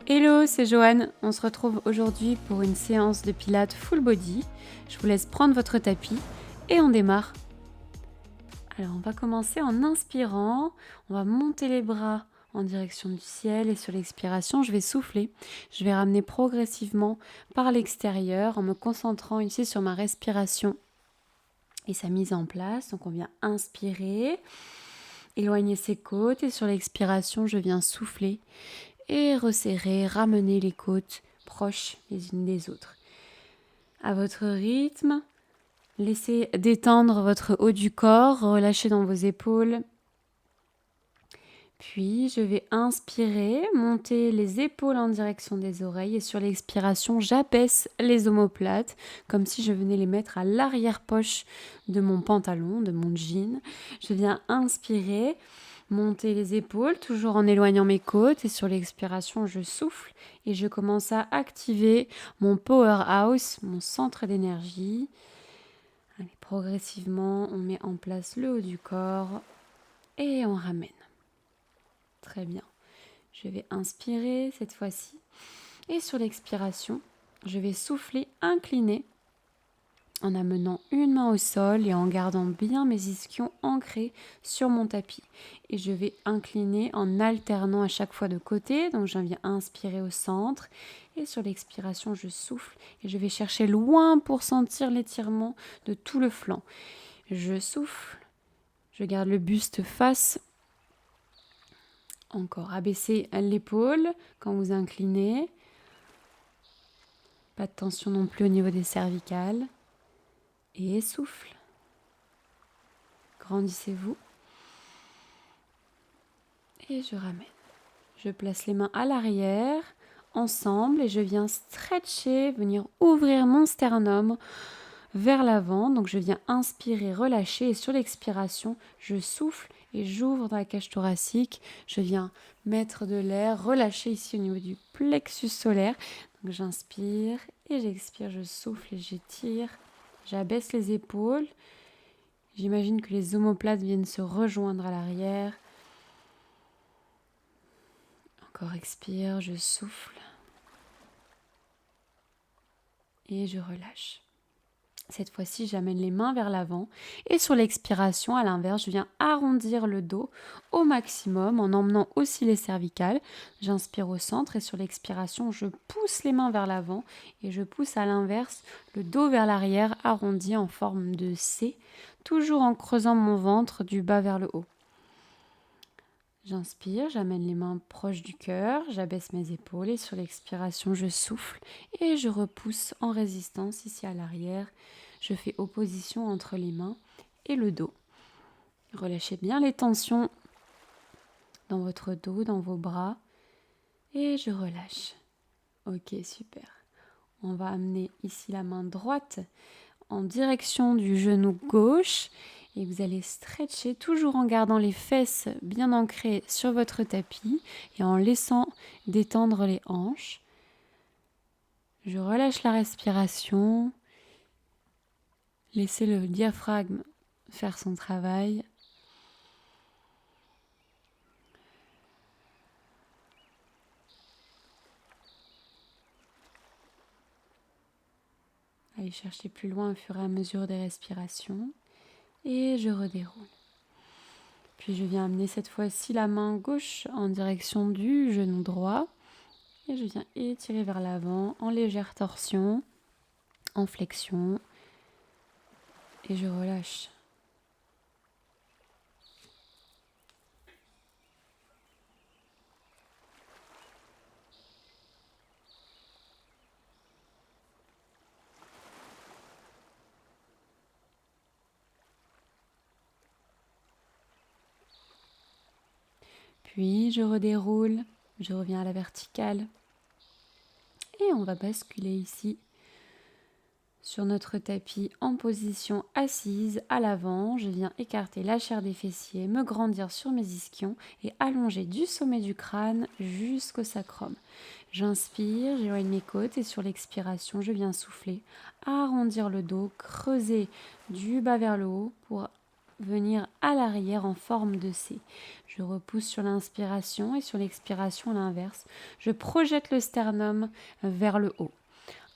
Hello, c'est Joanne. On se retrouve aujourd'hui pour une séance de pilates full body. Je vous laisse prendre votre tapis et on démarre. Alors, on va commencer en inspirant. On va monter les bras en direction du ciel et sur l'expiration, je vais souffler. Je vais ramener progressivement par l'extérieur en me concentrant ici sur ma respiration et sa mise en place. Donc, on vient inspirer, éloigner ses côtes et sur l'expiration, je viens souffler et resserrer, ramener les côtes proches les unes des autres. À votre rythme, laissez détendre votre haut du corps, relâchez dans vos épaules. Puis, je vais inspirer, monter les épaules en direction des oreilles et sur l'expiration, j'abaisse les omoplates comme si je venais les mettre à l'arrière-poche de mon pantalon, de mon jean. Je viens inspirer, monter les épaules, toujours en éloignant mes côtes et sur l'expiration, je souffle et je commence à activer mon powerhouse, mon centre d'énergie. Allez, progressivement, on met en place le haut du corps et on ramène. Très bien. Je vais inspirer cette fois-ci. Et sur l'expiration, je vais souffler, incliner en amenant une main au sol et en gardant bien mes ischions ancrés sur mon tapis. Et je vais incliner en alternant à chaque fois de côté. Donc, je viens inspirer au centre. Et sur l'expiration, je souffle et je vais chercher loin pour sentir l'étirement de tout le flanc. Je souffle. Je garde le buste face. Encore, abaissez l'épaule quand vous inclinez. Pas de tension non plus au niveau des cervicales. Et souffle. Grandissez-vous. Et je ramène. Je place les mains à l'arrière, ensemble, et je viens stretcher, venir ouvrir mon sternum vers l'avant. Donc je viens inspirer, relâcher, et sur l'expiration, je souffle et j'ouvre dans la cage thoracique. Je viens mettre de l'air, relâcher ici au niveau du plexus solaire. Donc j'inspire et j'expire, je souffle et j'étire. J'abaisse les épaules. J'imagine que les omoplates viennent se rejoindre à l'arrière. Encore expire, je souffle. Et je relâche. Cette fois-ci, j'amène les mains vers l'avant et sur l'expiration, à l'inverse, je viens arrondir le dos au maximum en emmenant aussi les cervicales. J'inspire au centre et sur l'expiration, je pousse les mains vers l'avant et je pousse à l'inverse le dos vers l'arrière arrondi en forme de C, toujours en creusant mon ventre du bas vers le haut. J'inspire, j'amène les mains proches du cœur, j'abaisse mes épaules et sur l'expiration, je souffle et je repousse en résistance ici à l'arrière. Je fais opposition entre les mains et le dos. Relâchez bien les tensions dans votre dos, dans vos bras et je relâche. Ok, super. On va amener ici la main droite en direction du genou gauche et vous allez stretcher toujours en gardant les fesses bien ancrées sur votre tapis et en laissant détendre les hanches. Je relâche la respiration. Laissez le diaphragme faire son travail. Allez chercher plus loin au fur et à mesure des respirations. Et je redéroule. Puis je viens amener cette fois-ci la main gauche en direction du genou droit. Et je viens étirer vers l'avant en légère torsion, en flexion. Et je relâche. Puis je redéroule, je reviens à la verticale. Et on va basculer ici sur notre tapis en position assise à l'avant. Je viens écarter la chair des fessiers, me grandir sur mes ischions et allonger du sommet du crâne jusqu'au sacrum. J'inspire, j'éloigne mes côtes et sur l'expiration, je viens souffler, arrondir le dos, creuser du bas vers le haut pour venir à l'arrière en forme de C. Je repousse sur l'inspiration et sur l'expiration à l'inverse. Je projette le sternum vers le haut.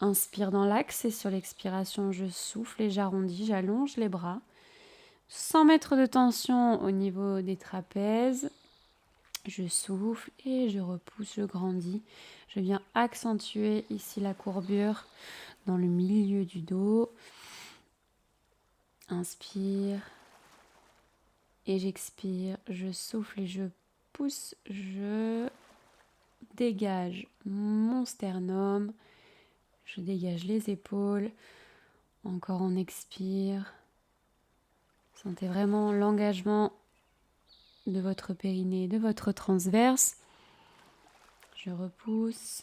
Inspire dans l'axe et sur l'expiration, je souffle et j'arrondis, j'allonge les bras. Sans mettre de tension au niveau des trapèzes, je souffle et je repousse, je grandis. Je viens accentuer ici la courbure dans le milieu du dos. Inspire et j'expire. Je souffle et je pousse. Je dégage mon sternum. Je dégage les épaules. Encore on expire. Sentez vraiment l'engagement de votre périnée, de votre transverse. Je repousse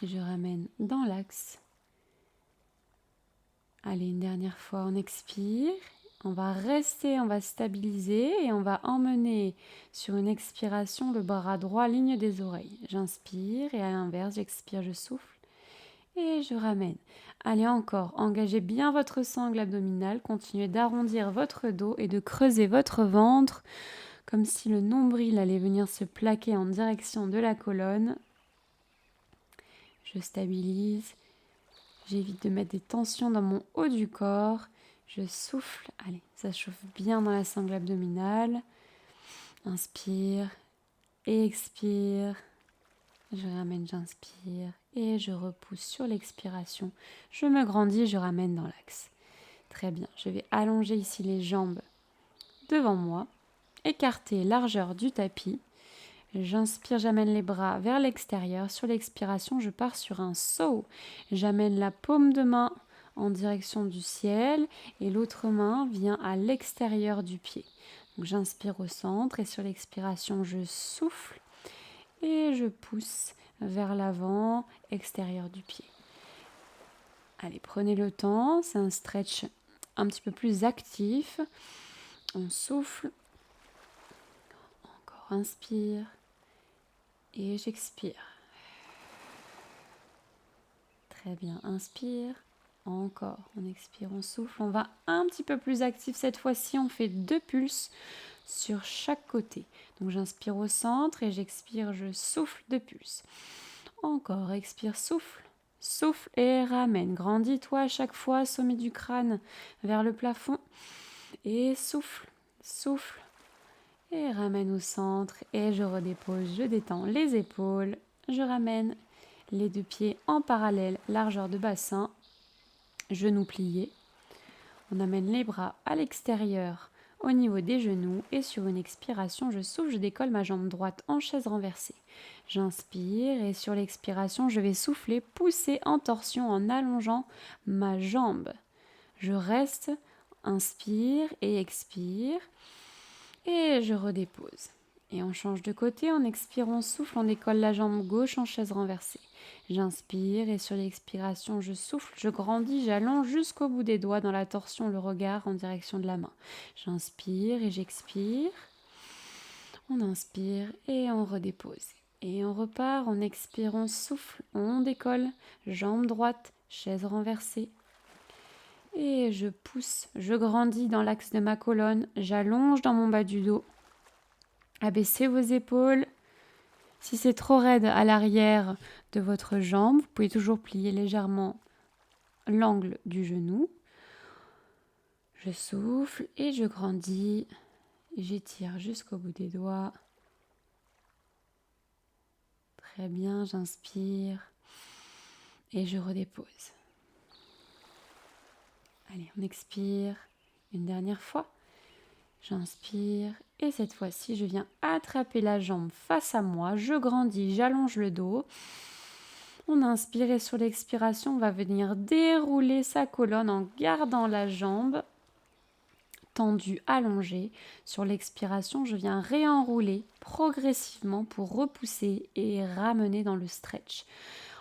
et je ramène dans l'axe. Allez, une dernière fois, on expire. On va rester, on va stabiliser et on va emmener sur une expiration le bras droit, ligne des oreilles. J'inspire et à l'inverse, j'expire, je souffle et je ramène. Allez, encore, engagez bien votre sangle abdominale, continuez d'arrondir votre dos et de creuser votre ventre comme si le nombril allait venir se plaquer en direction de la colonne. Je stabilise. J'évite de mettre des tensions dans mon haut du corps. Je souffle. Allez, ça chauffe bien dans la sangle abdominale. Inspire et expire. Je ramène, j'inspire et je repousse sur l'expiration. Je me grandis, je ramène dans l'axe. Très bien. Je vais allonger ici les jambes devant moi. Écarter largeur du tapis. J'inspire, j'amène les bras vers l'extérieur. Sur l'expiration, je pars sur un saut. J'amène la paume de main en direction du ciel et l'autre main vient à l'extérieur du pied. Donc j'inspire au centre et sur l'expiration, je souffle et je pousse vers l'avant, extérieur du pied. Allez, prenez le temps, c'est un stretch un petit peu plus actif. On souffle. Encore, inspire. Et j'expire. Très bien, inspire. Encore, on expire, on souffle. On va un petit peu plus actif cette fois-ci. On fait 2 pulses sur chaque côté. Donc j'inspire au centre et j'expire, je souffle 2 pulses. Encore, expire, souffle. Souffle et ramène. Grandis-toi à chaque fois, sommet du crâne vers le plafond. Et souffle, souffle. Et ramène au centre et je redépose, je détends les épaules, je ramène les 2 pieds en parallèle, largeur de bassin, genoux pliés. On amène les bras à l'extérieur au niveau des genoux et sur une expiration, je souffle, je décolle ma jambe droite en chaise renversée. J'inspire et sur l'expiration, je vais souffler, pousser en torsion en allongeant ma jambe. Je reste, inspire et expire. Et je redépose. Et on change de côté, on expire, on souffle, on décolle la jambe gauche en chaise renversée. J'inspire et sur l'expiration, je souffle, je grandis, j'allonge jusqu'au bout des doigts dans la torsion, le regard en direction de la main. J'inspire et j'expire. On inspire et on redépose. Et on repart, on expire, on souffle, on décolle, jambe droite, chaise renversée. Et je pousse, je grandis dans l'axe de ma colonne, j'allonge dans mon bas du dos. Abaissez vos épaules. Si c'est trop raide à l'arrière de votre jambe, vous pouvez toujours plier légèrement l'angle du genou. Je souffle et je grandis. J'étire jusqu'au bout des doigts. Très bien, j'inspire et je redépose. Allez, on expire une dernière fois. J'inspire et cette fois-ci, je viens attraper la jambe face à moi. Je grandis, j'allonge le dos. On inspire et sur l'expiration, on va venir dérouler sa colonne en gardant la jambe tendue, allongée. Sur l'expiration, je viens réenrouler progressivement pour repousser et ramener dans le stretch.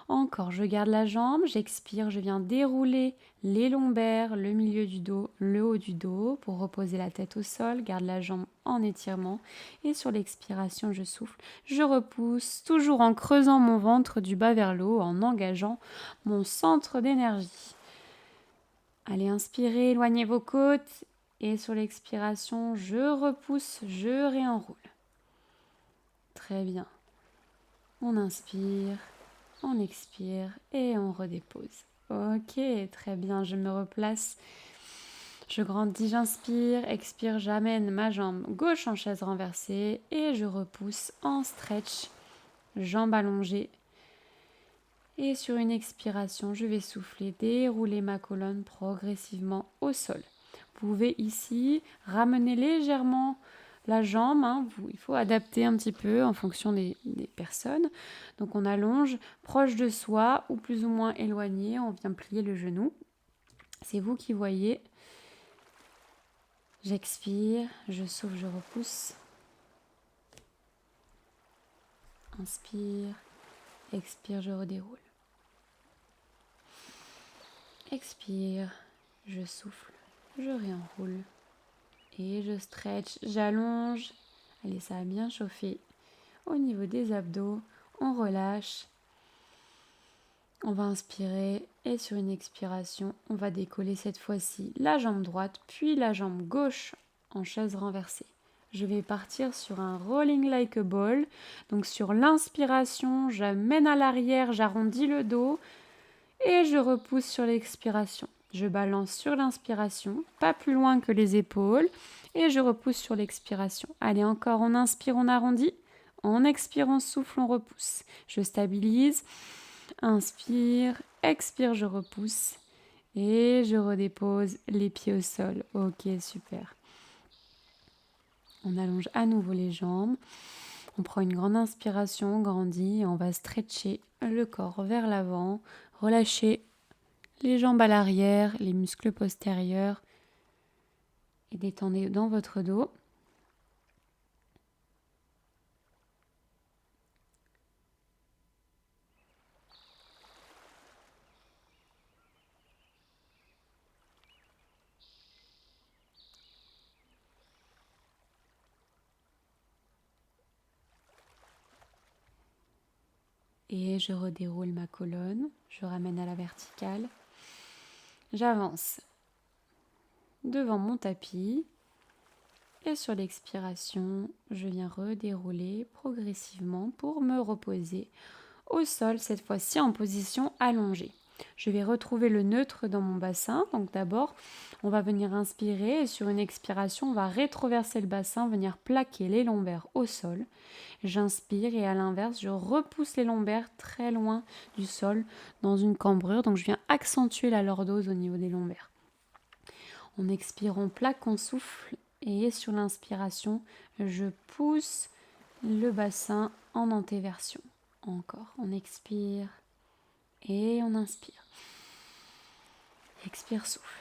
Encore, je garde la jambe, j'expire, je viens dérouler les lombaires, le milieu du dos, le haut du dos pour reposer la tête au sol, garde la jambe en étirement et sur l'expiration, je souffle, je repousse, toujours en creusant mon ventre du bas vers le haut, en engageant mon centre d'énergie. Allez, inspirez, éloignez vos côtes Et sur l'expiration, je repousse, je réenroule. Très bien. On inspire, on expire et on redépose. Ok, très bien, je me replace. Je grandis, j'inspire, expire, j'amène ma jambe gauche en chaise renversée et je repousse en stretch, jambe allongée. Et sur une expiration, je vais souffler, dérouler ma colonne progressivement au sol. Vous pouvez ici ramener légèrement la jambe, il faut adapter un petit peu en fonction des personnes. Donc on allonge proche de soi ou plus ou moins éloigné, on vient plier le genou. C'est vous qui voyez. J'expire, je souffle, je repousse. Inspire, expire, je redéroule. Expire, je souffle, je réenroule. Et je stretch, j'allonge. Allez, ça a bien chauffé. Au niveau des abdos, on relâche. On va inspirer et sur une expiration, on va décoller cette fois-ci la jambe droite, puis la jambe gauche en chaise renversée. Je vais partir sur un rolling like a ball. Donc sur l'inspiration, j'amène à l'arrière, j'arrondis le dos et je repousse sur l'expiration. Je balance sur l'inspiration, pas plus loin que les épaules, et je repousse sur l'expiration. Allez, encore, on inspire, on arrondit. On expire, on souffle, on repousse. Je stabilise. Inspire, expire, je repousse. Et je redépose les pieds au sol. Ok, super. On allonge à nouveau les jambes. On prend une grande inspiration, on grandit et on va stretcher le corps vers l'avant. Relâcher les jambes à l'arrière, les muscles postérieurs. Et détendez dans votre dos. Et je redéroule ma colonne, je ramène à la verticale. J'avance devant mon tapis et sur l'expiration, je viens redérouler progressivement pour me reposer au sol, cette fois-ci en position allongée. Je vais retrouver le neutre dans mon bassin. Donc d'abord, on va venir inspirer et sur une expiration, on va rétroverser le bassin, venir plaquer les lombaires au sol. J'inspire et à l'inverse, je repousse les lombaires très loin du sol dans une cambrure. Donc je viens accentuer la lordose au niveau des lombaires. On expire, on plaque, on souffle et sur l'inspiration, je pousse le bassin en antéversion. Encore, on expire et on inspire. Expire, souffle.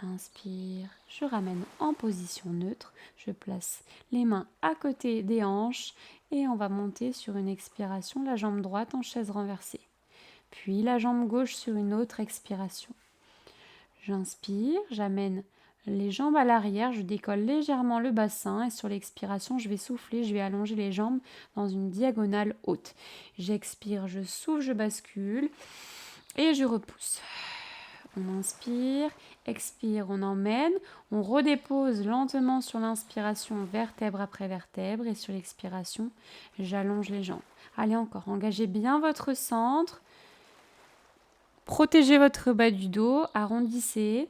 Inspire, je ramène en position neutre, je place les mains à côté des hanches et on va monter sur une expiration la jambe droite en chaise renversée. Puis la jambe gauche sur une autre expiration. J'inspire, j'amène les jambes à l'arrière, je décolle légèrement le bassin et sur l'expiration, je vais souffler, je vais allonger les jambes dans une diagonale haute. J'expire, je souffle, je bascule et je repousse. On inspire, expire, on emmène, on redépose lentement sur l'inspiration vertèbre après vertèbre et sur l'expiration, j'allonge les jambes. Allez encore, engagez bien votre centre, protégez votre bas du dos, arrondissez.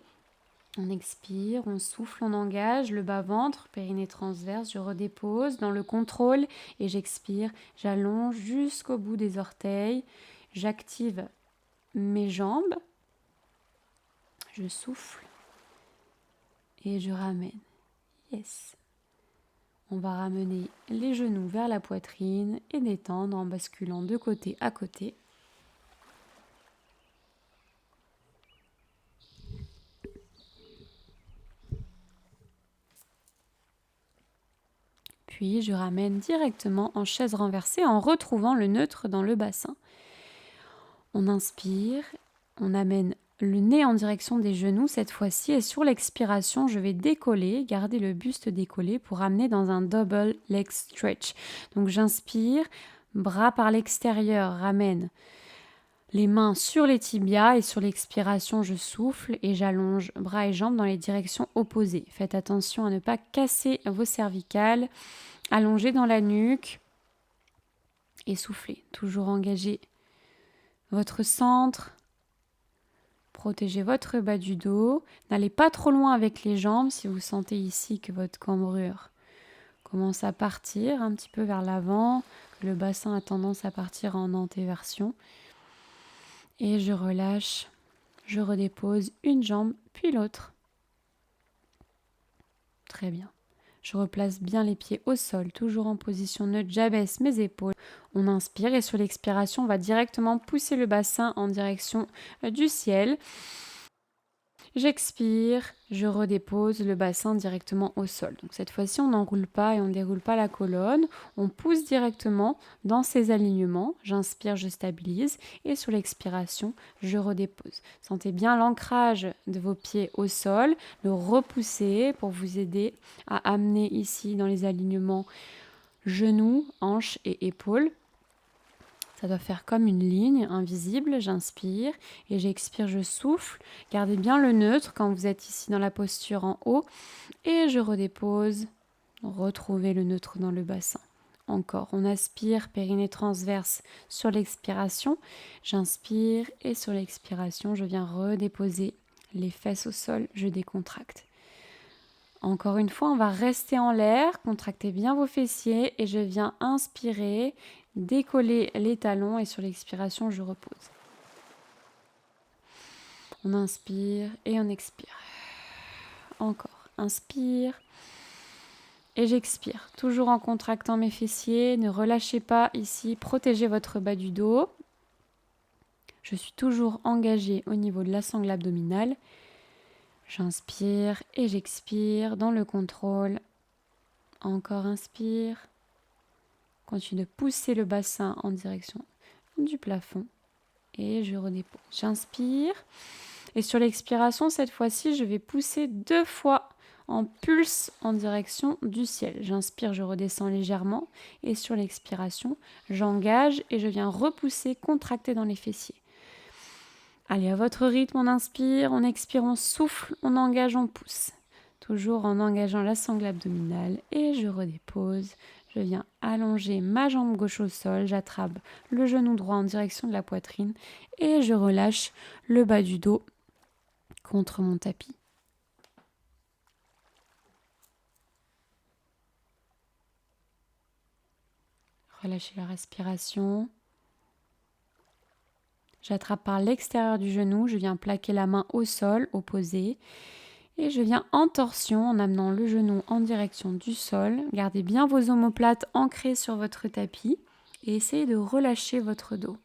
On expire, on souffle, on engage le bas-ventre, périnée transverse, je redépose dans le contrôle et j'expire, j'allonge jusqu'au bout des orteils, j'active mes jambes, je souffle et je ramène. Yes. On va ramener les genoux vers la poitrine et détendre en basculant de côté à côté. Puis je ramène directement en chaise renversée en retrouvant le neutre dans le bassin. On inspire, on amène le nez en direction des genoux cette fois-ci et sur l'expiration, je vais décoller, garder le buste décollé pour amener dans un double leg stretch. Donc j'inspire, bras par l'extérieur, ramène Les mains sur les tibias et sur l'expiration, je souffle et j'allonge bras et jambes dans les directions opposées. Faites attention à ne pas casser vos cervicales. Allongez dans la nuque et soufflez. Toujours engager votre centre. Protégez votre bas du dos. N'allez pas trop loin avec les jambes si vous sentez ici que votre cambrure commence à partir un petit peu vers l'avant, que le bassin a tendance à partir en antéversion. Et je relâche, je redépose une jambe puis l'autre. Très bien. Je replace bien les pieds au sol, toujours en position neutre, j'abaisse mes épaules. On inspire et sur l'expiration, on va directement pousser le bassin en direction du ciel. J'expire, je redépose le bassin directement au sol. Donc cette fois-ci, on n'enroule pas et on ne déroule pas la colonne. On pousse directement dans ces alignements. J'inspire, je stabilise et sur l'expiration, je redépose. Sentez bien l'ancrage de vos pieds au sol, le repousser pour vous aider à amener ici dans les alignements genoux, hanches et épaules. Ça doit faire comme une ligne invisible. J'inspire et j'expire, je souffle. Gardez bien le neutre quand vous êtes ici dans la posture en haut. Et je redépose. Retrouvez le neutre dans le bassin. Encore, on aspire, périnée transverse sur l'expiration. J'inspire et sur l'expiration, je viens redéposer les fesses au sol. Je décontracte. Encore une fois, on va rester en l'air, contractez bien vos fessiers et je viens inspirer, décoller les talons et sur l'expiration, je repose. On inspire et on expire. Encore, inspire et j'expire. Toujours en contractant mes fessiers, ne relâchez pas ici, protégez votre bas du dos. Je suis toujours engagée au niveau de la sangle abdominale. J'inspire et j'expire dans le contrôle. Encore inspire. Continue de pousser le bassin en direction du plafond. Et je redépose. J'inspire. Et sur l'expiration, cette fois-ci, je vais pousser 2 fois en pulse en direction du ciel. J'inspire, je redescends légèrement. Et sur l'expiration, j'engage et je viens repousser, contracter dans les fessiers. Allez, à votre rythme, on inspire, on expire, on souffle, on engage, on pousse. Toujours en engageant la sangle abdominale et je redépose. Je viens allonger ma jambe gauche au sol, j'attrape le genou droit en direction de la poitrine et je relâche le bas du dos contre mon tapis. Relâchez la respiration. J'attrape par l'extérieur du genou, je viens plaquer la main au sol, opposée. Et je viens en torsion en amenant le genou en direction du sol. Gardez bien vos omoplates ancrées sur votre tapis et essayez de relâcher votre dos.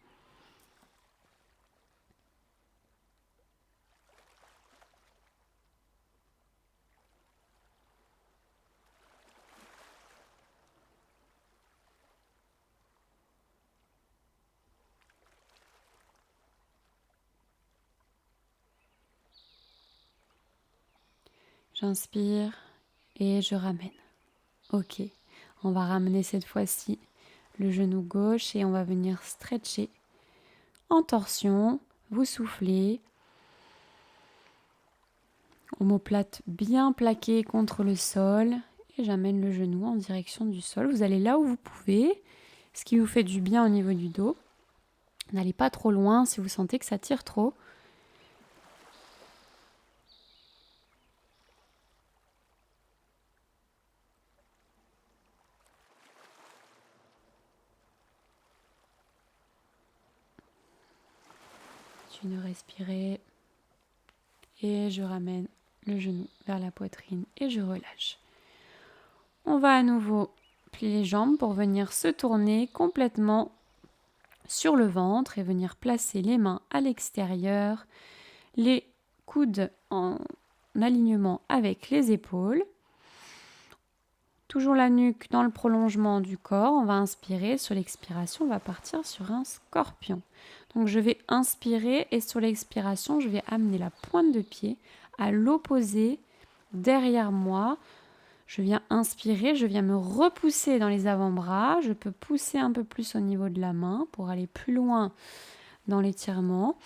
J'inspire et je ramène. Ok, on va ramener cette fois-ci le genou gauche et on va venir stretcher en torsion. Vous soufflez. Omoplate bien plaquée contre le sol et j'amène le genou en direction du sol. Vous allez là où vous pouvez, ce qui vous fait du bien au niveau du dos. N'allez pas trop loin si vous sentez que ça tire trop. Continuez de respirer et je ramène le genou vers la poitrine et je relâche. On va à nouveau plier les jambes pour venir se tourner complètement sur le ventre et venir placer les mains à l'extérieur, les coudes en alignement avec les épaules. Toujours la nuque dans le prolongement du corps. On va inspirer. Sur l'expiration, on va partir sur un scorpion. Donc je vais inspirer et sur l'expiration, je vais amener la pointe de pied à l'opposé derrière moi. Je viens inspirer, je viens me repousser dans les avant-bras. Je peux pousser un peu plus au niveau de la main pour aller plus loin dans l'étirement.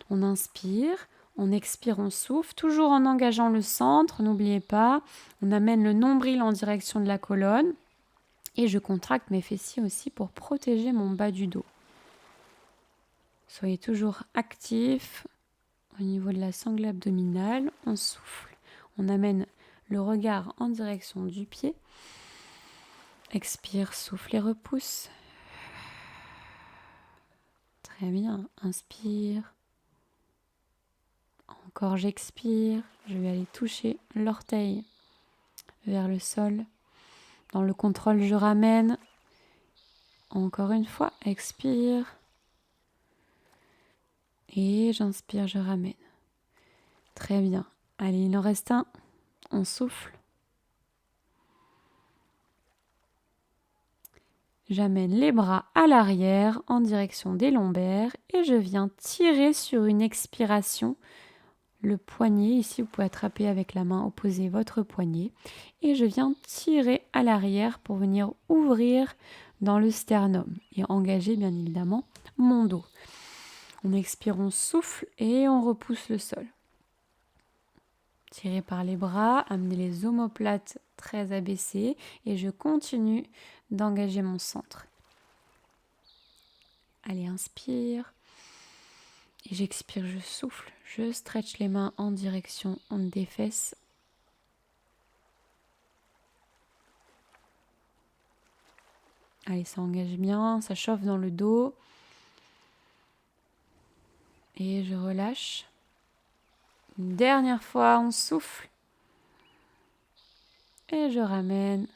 On inspire, on expire, on souffle, toujours en engageant le centre, n'oubliez pas. On amène le nombril en direction de la colonne et je contracte mes fessiers aussi pour protéger mon bas du dos. Soyez toujours actifs au niveau de la sangle abdominale. On souffle, on amène le regard en direction du pied. Expire, souffle et repousse. Très bien, inspire. Encore j'expire, je vais aller toucher l'orteil vers le sol. Dans le contrôle, je ramène. Encore une fois, expire. Et j'inspire, je ramène. Très bien. Allez, il en reste un. On souffle. J'amène les bras à l'arrière en direction des lombaires et je viens tirer sur une expiration le poignet. Ici, vous pouvez attraper avec la main opposée votre poignet et je viens tirer à l'arrière pour venir ouvrir dans le sternum et engager bien évidemment mon dos. On expire, on souffle et on repousse le sol. Tirez par les bras, amenez les omoplates très abaissées et je continue d'engager mon centre. Allez, inspire. Et j'expire, je souffle. Je stretch les mains en direction des fesses. Allez, ça engage bien, ça chauffe dans le dos. Et je relâche. Une dernière fois, on souffle. Et je ramène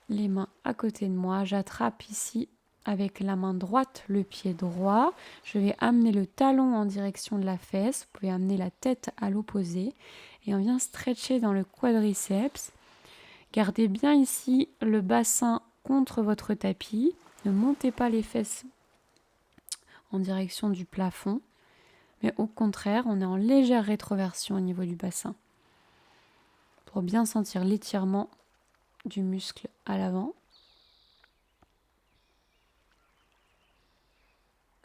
les mains à côté de moi. J'attrape ici avec la main droite le pied droit. Je vais amener le talon en direction de la fesse. Vous pouvez amener la tête à l'opposé. Et on vient stretcher dans le quadriceps. Gardez bien ici le bassin contre votre tapis. Ne montez pas les fesses en direction du plafond. Mais au contraire, on est en légère rétroversion au niveau du bassin. Pour bien sentir l'étirement du muscle à l'avant.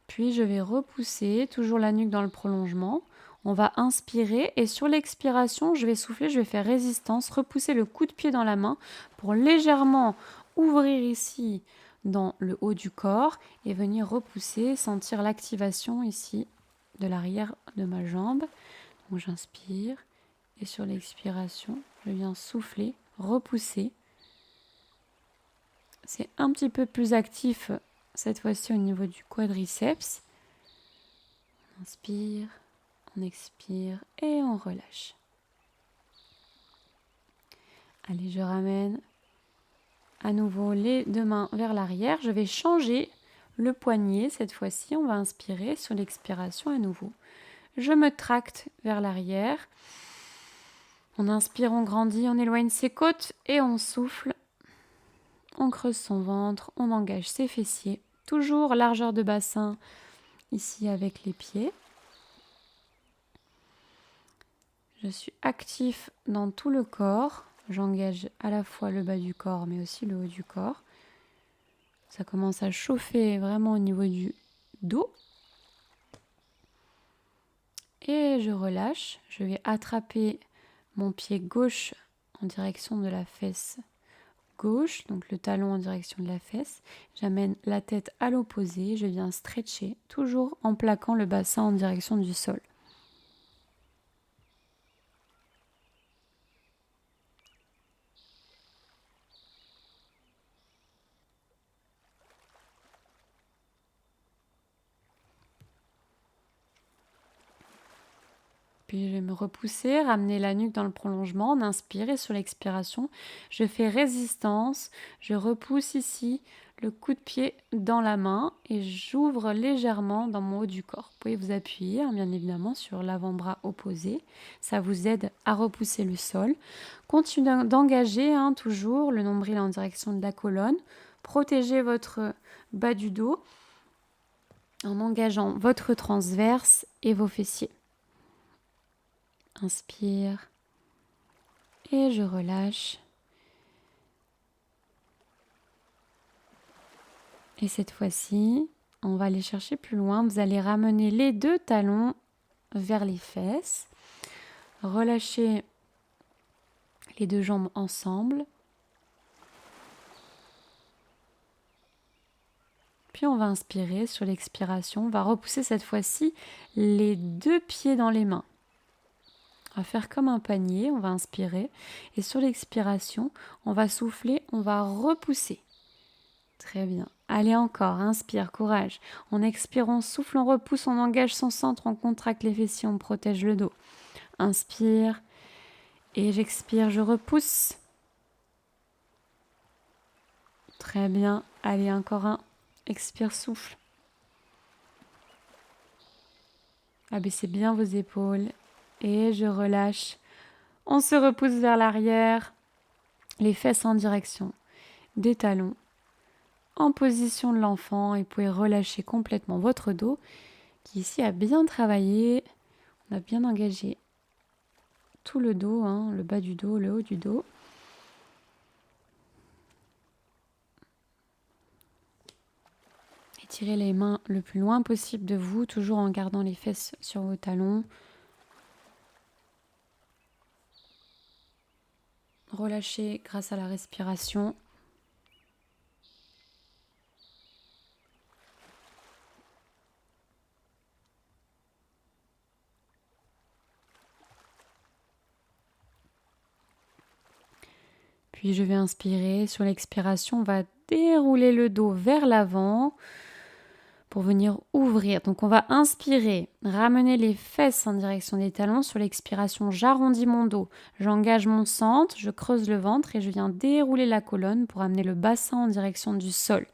Puis je vais repousser, toujours la nuque dans le prolongement. On va inspirer et sur l'expiration, je vais souffler, je vais faire résistance, repousser le coup de pied dans la main pour légèrement ouvrir ici dans le haut du corps et venir repousser, sentir l'activation ici de l'arrière de ma jambe. Donc j'inspire et sur l'expiration, je viens souffler, repousser. C'est un petit peu plus actif cette fois-ci au niveau du quadriceps. On inspire, on expire et on relâche. Allez, je ramène à nouveau les deux mains vers l'arrière. Je vais changer le poignet. Cette fois-ci, on va inspirer. Sur l'expiration à nouveau, je me tracte vers l'arrière. On inspire, on grandit, on éloigne ses côtes et on souffle. On creuse son ventre, on engage ses fessiers. Toujours largeur de bassin ici avec les pieds. Je suis actif dans tout le corps. J'engage à la fois le bas du corps mais aussi le haut du corps. Ça commence à chauffer vraiment au niveau du dos. Et je relâche. Je vais attraper mon pied gauche en direction de la fesse gauche, donc le talon en direction de la fesse. J'amène la tête à l'opposé. Je viens stretcher, toujours en plaquant le bassin en direction du sol. Puis je vais me repousser, ramener la nuque dans le prolongement, on inspire et sur l'expiration, je fais résistance, je repousse ici le coup de pied dans la main et j'ouvre légèrement dans mon haut du corps. Vous pouvez vous appuyer bien évidemment sur l'avant-bras opposé, ça vous aide à repousser le sol. Continuez d'engager toujours le nombril en direction de la colonne, protégez votre bas du dos en engageant votre transverse et vos fessiers. Inspire et je relâche. Et cette fois-ci, On va aller chercher plus loin. Vous allez ramener les 2 talons vers les fesses. Relâchez les 2 jambes ensemble. Puis on va inspirer. Sur l'expiration, on va repousser cette fois-ci les 2 pieds dans les mains. On va faire comme un panier. On va inspirer. Et sur l'expiration, on va souffler. On va repousser. Très bien. Allez encore, inspire, courage. On expire, on souffle, on repousse, on engage son centre, on contracte les fessiers, on protège le dos. Inspire et j'expire, je repousse. Très bien. Allez, encore un. Expire, souffle. Abaissez bien vos épaules et je relâche. On se repousse vers l'arrière, les fesses en direction des talons. En position de l'enfant, et vous pouvez relâcher complètement votre dos qui ici a bien travaillé. On a bien engagé tout le dos, le bas du dos, le haut du dos. Étirez les mains le plus loin possible de vous, toujours en gardant les fesses sur vos talons. Relâchez grâce à la respiration. Puis je vais inspirer. Sur l'expiration, on va dérouler le dos vers l'avant pour venir ouvrir. Donc on va inspirer, ramener les fesses en direction des talons. Sur l'expiration, j'arrondis mon dos, j'engage mon centre, je creuse le ventre et je viens dérouler la colonne pour amener le bassin en direction du sol.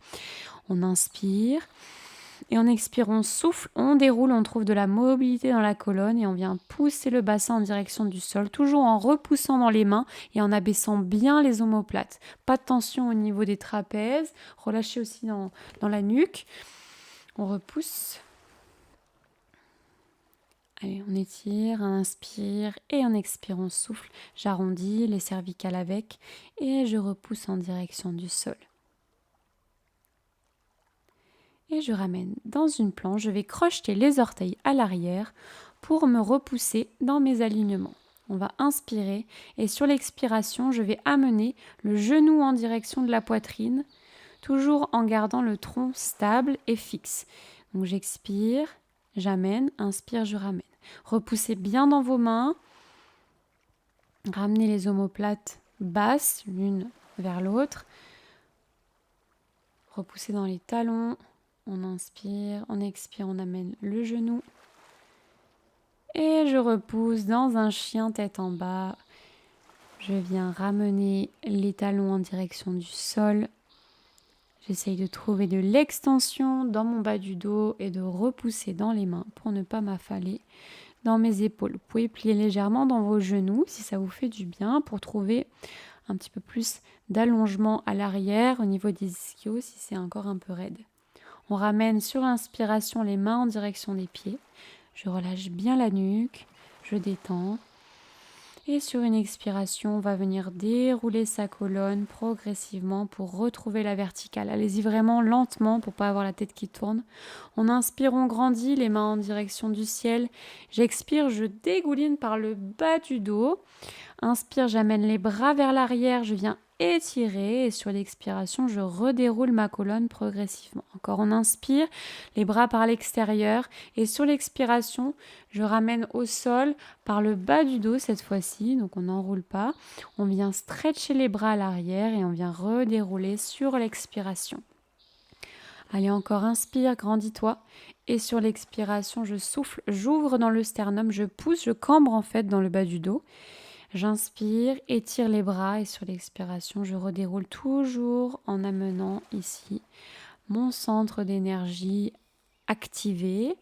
On inspire. Et en expirant, on souffle, on déroule, on trouve de la mobilité dans la colonne et on vient pousser le bassin en direction du sol, toujours en repoussant dans les mains et en abaissant bien les omoplates. Pas de tension au niveau des trapèzes, relâchez aussi dans la nuque. On repousse. Allez, on étire, on inspire et en expire, on souffle. J'arrondis les cervicales avec et je repousse en direction du sol. Et je ramène dans une planche, je vais crocheter les orteils à l'arrière pour me repousser dans mes alignements. On va inspirer et sur l'expiration, je vais amener le genou en direction de la poitrine, toujours en gardant le tronc stable et fixe. Donc j'expire, j'amène, inspire, je ramène. Repoussez bien dans vos mains, ramenez les omoplates basses l'une vers l'autre, repoussez dans les talons. On inspire, on expire, on amène le genou. Et je repousse dans un chien tête en bas. Je viens ramener les talons en direction du sol. J'essaye de trouver de l'extension dans mon bas du dos et de repousser dans les mains pour ne pas m'affaler dans mes épaules. Vous pouvez plier légèrement dans vos genoux si ça vous fait du bien pour trouver un petit peu plus d'allongement à l'arrière au niveau des ischios si c'est encore un peu raide. On ramène sur l'inspiration les mains en direction des pieds. Je relâche bien la nuque, je détends. Et sur une expiration, on va venir dérouler sa colonne progressivement pour retrouver la verticale. Allez-y vraiment lentement pour ne pas avoir la tête qui tourne. On inspire, on grandit, les mains en direction du ciel. J'expire, je dégouline par le bas du dos. Inspire, j'amène les bras vers l'arrière, je viens étirer et sur l'expiration, je redéroule ma colonne progressivement. Encore, on inspire, les bras par l'extérieur et sur l'expiration, je ramène au sol par le bas du dos cette fois-ci, donc on n'enroule pas. On vient stretcher les bras à l'arrière et on vient redérouler sur l'expiration. Allez, encore, inspire, grandis-toi. Et sur l'expiration, je souffle, j'ouvre dans le sternum, je pousse, je cambre en fait dans le bas du dos. J'inspire, étire les bras et sur l'expiration, je redéroule toujours en amenant ici mon centre d'énergie activé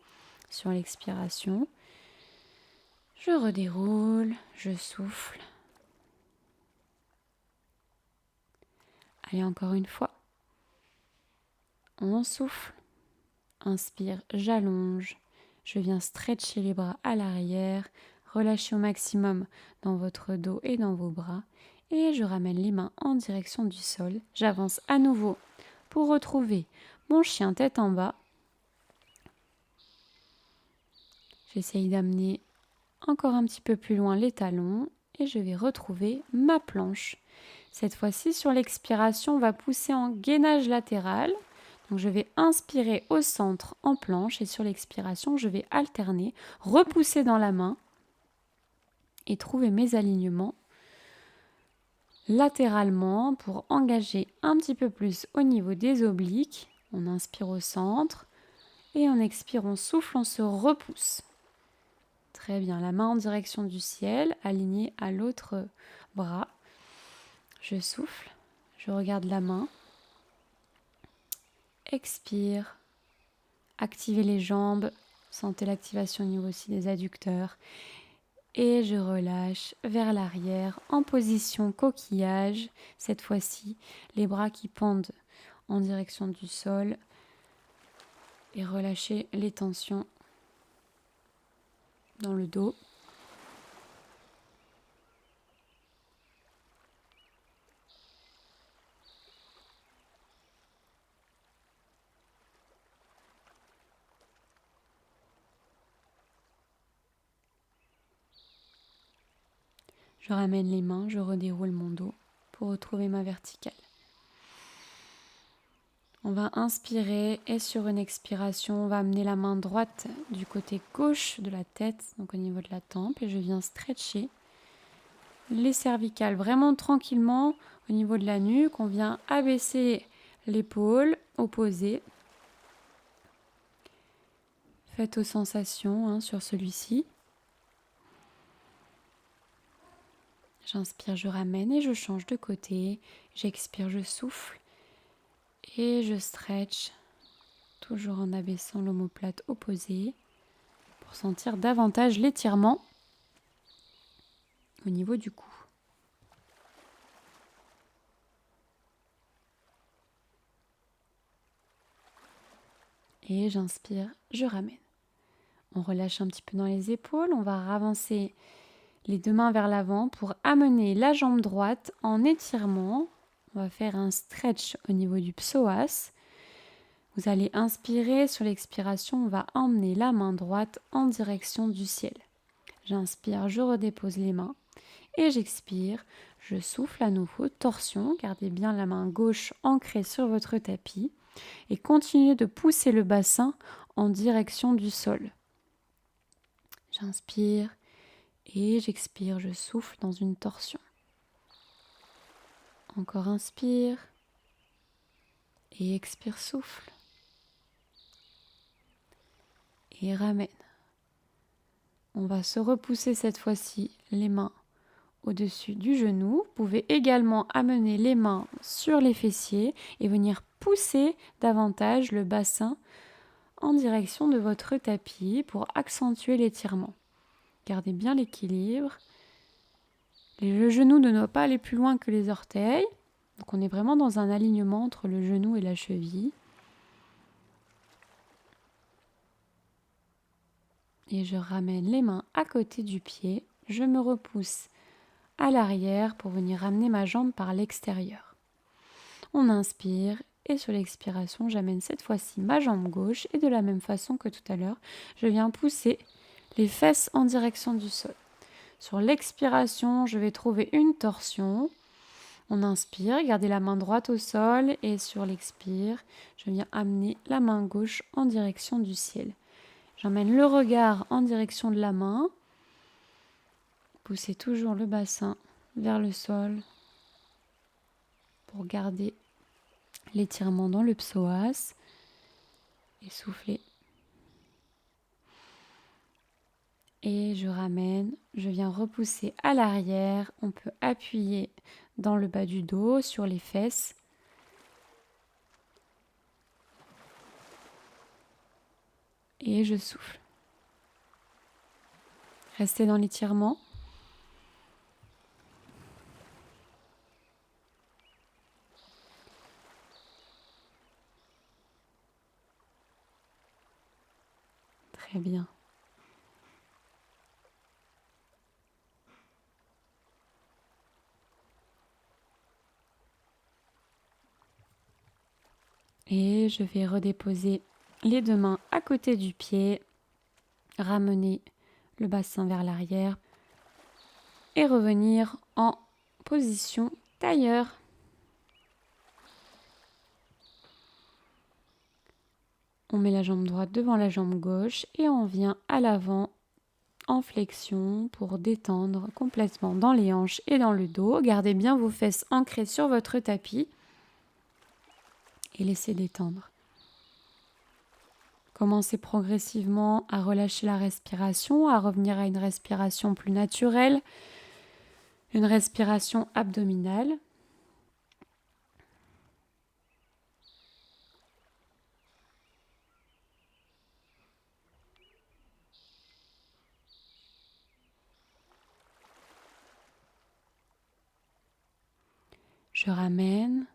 sur l'expiration. Je redéroule, je souffle. Allez, encore une fois. On souffle. Inspire, j'allonge. Je viens stretcher les bras à l'arrière. Relâchez au maximum dans votre dos et dans vos bras. Et je ramène les mains en direction du sol. J'avance à nouveau pour retrouver mon chien tête en bas. J'essaye d'amener encore un petit peu plus loin les talons et je vais retrouver ma planche. Cette fois-ci, sur l'expiration, on va pousser en gainage latéral. Donc je vais inspirer au centre en planche et sur l'expiration, je vais alterner, repousser dans la main et trouver mes alignements latéralement pour engager un petit peu plus au niveau des obliques. On inspire au centre et on expire, on souffle, on se repousse. Très bien, la main en direction du ciel, alignée à l'autre bras. Je souffle, je regarde la main. Expire, activez les jambes, sentez l'activation au niveau aussi des adducteurs. Et je relâche vers l'arrière en position coquillage. Cette fois-ci, les bras qui pendent en direction du sol. Et relâchez les tensions dans le dos. Je ramène les mains, je redéroule mon dos pour retrouver ma verticale. On va inspirer et sur une expiration, on va amener la main droite du côté gauche de la tête, donc au niveau de la tempe, et je viens stretcher les cervicales vraiment tranquillement au niveau de la nuque. On vient abaisser l'épaule opposée. Faites aux sensations sur celui-ci. J'inspire, je ramène et je change de côté. J'expire, je souffle et je stretch, toujours en abaissant l'omoplate opposée pour sentir davantage l'étirement au niveau du cou. Et j'inspire, je ramène. On relâche un petit peu dans les épaules, on va avancer les deux mains vers l'avant pour amener la jambe droite en étirement. On va faire un stretch au niveau du psoas. Vous allez inspirer, sur l'expiration, on va emmener la main droite en direction du ciel. J'inspire, je redépose les mains et j'expire. Je souffle à nouveau, torsion. Gardez bien la main gauche ancrée sur votre tapis et continuez de pousser le bassin en direction du sol. J'inspire et j'expire, je souffle dans une torsion. Encore inspire et expire, souffle. Et ramène. On va se repousser cette fois-ci les mains au-dessus du genou. Vous pouvez également amener les mains sur les fessiers et venir pousser davantage le bassin en direction de votre tapis pour accentuer l'étirement. Gardez bien l'équilibre. Le genou ne doit pas aller plus loin que les orteils. Donc on est vraiment dans un alignement entre le genou et la cheville. Et je ramène les mains à côté du pied. Je me repousse à l'arrière pour venir ramener ma jambe par l'extérieur. On inspire et sur l'expiration, j'amène cette fois-ci ma jambe gauche et de la même façon que tout à l'heure, je viens pousser les fesses en direction du sol. Sur l'expiration, je vais trouver une torsion. On inspire, gardez la main droite au sol et sur l'expire, je viens amener la main gauche en direction du ciel. J'emmène le regard en direction de la main. Poussez toujours le bassin vers le sol pour garder l'étirement dans le psoas et souffler. Et je ramène, je viens repousser à l'arrière. On peut appuyer dans le bas du dos, sur les fesses. Et je souffle. Restez dans l'étirement. Très bien. Et je vais redéposer les deux mains à côté du pied. ramener le bassin vers l'arrière et revenir en position tailleur. On met la jambe droite devant la jambe gauche et on vient à l'avant en flexion pour détendre complètement dans les hanches et dans le dos. Gardez bien vos fesses ancrées sur votre tapis et laissez détendre. Commencez progressivement à relâcher la respiration, à revenir à une respiration plus naturelle, une respiration abdominale. Je ramène,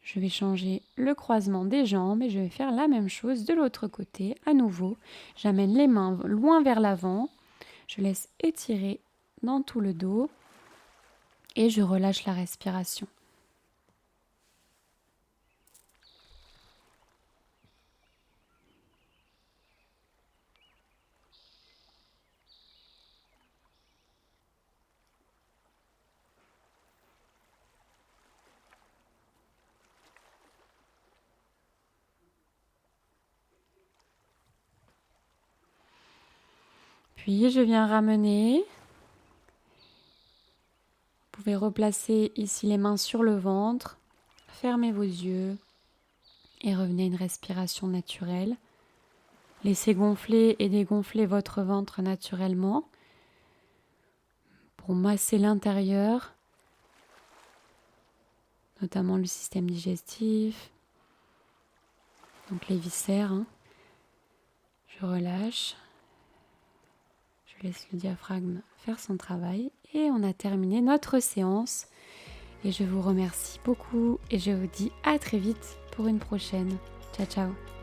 je vais changer le croisement des jambes et je vais faire la même chose de l'autre côté. À nouveau, j'amène les mains loin vers l'avant, je laisse étirer dans tout le dos et je relâche la respiration. Puis je viens ramener. Vous pouvez replacer ici les mains sur le ventre, fermez vos yeux et revenez à une respiration naturelle. Laissez gonfler et dégonfler votre ventre naturellement pour masser l'intérieur, notamment le système digestif, donc les viscères. Je relâche. Je laisse le diaphragme faire son travail et on a terminé notre séance. Et je vous remercie beaucoup et je vous dis à très vite pour une prochaine. Ciao, ciao.